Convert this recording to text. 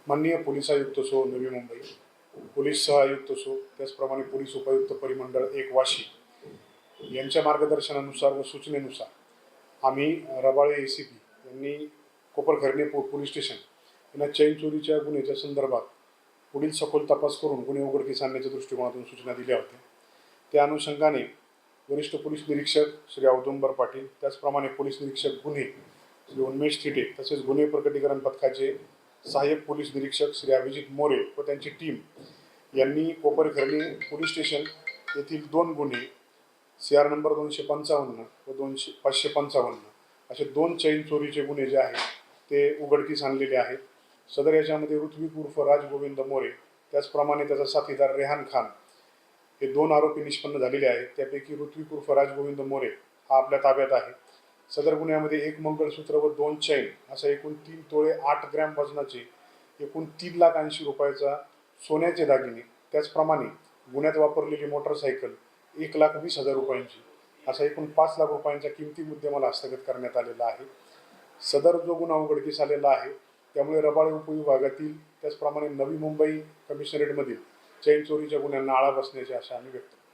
माननीय पोलीस आयुक्त so Navi Mumbai, police सहआयुक्त सो, त्याचप्रमाणे पोलीस उपायुक्त परिमंडळ 1 वाशी यांच्या मार्गदर्शनानुसार व सूचनेनुसार आम्ही रबाळे ACP यांनी कोपरखैरणे पोलीस स्टेशन यांना चैन चोरीच्या गुन्ह्याच्या संदर्भात पुढील सखोल तपास करून गुन्हे उघडकीस आणण्याच्या दृष्टिकोनातून सूचना दिल्या होत्या। त्या अनुषंगाने वरिष्ठ पोलीस निरीक्षक श्री औदुंबर पाटील, त्याचप्रमाणे पोलीस निरीक्षक गुन्हे श्री उन्मेष थिटे, तसेच गुन्हे प्रकटीकरण पथकाचे सहाय्यक पोलीस निरीक्षक श्री अभिजित मोरे व त्यांची टीम यांनी कोपरखैरणे पोलीस स्टेशन येथील 2 गुन्हे CR नंबर 255 व 555 असे 2 चैन चोरीचे गुन्हे जे आहेत ते उघडकीस आणलेले आहेत। सदर याच्यामध्ये ऋत्विक उर्फ राज गोविंद मोरे, त्याचप्रमाणे त्याचा साथीदार रेहान खान हे 2 आरोपी निष्पन्न झालेले आहेत। त्यापैकी ऋत्विक उर्फ राज गोविंद मोरे हा आपल्या ताब्यात आहे। सदर गुन्ह्यामध्ये 1 मंगळसूत्र व 2 चैन असा एकूण 3 तोळे 8 ग्रॅम वजनाचे एकूण 3,80,000 रुपयाचा सोन्याचे दागिने, त्याचप्रमाणे गुन्ह्यात वापरलेली मोटरसायकल 1,20,000 रुपयांची असा एकूण 5 लाख रुपयांच्या किमती मुद्देमाल हस्तगत करण्यात आलेला आहे। सदर जो गुन्हा उघडकीस आलेला आहे त्यामुळे रबाळे उपविभागातील त्याचप्रमाणे नवी मुंबई कमिशनरेटमधील चैन चोरीच्या गुन्ह्यांना आळा बसण्याची आशा आम्ही व्यक्त करतो।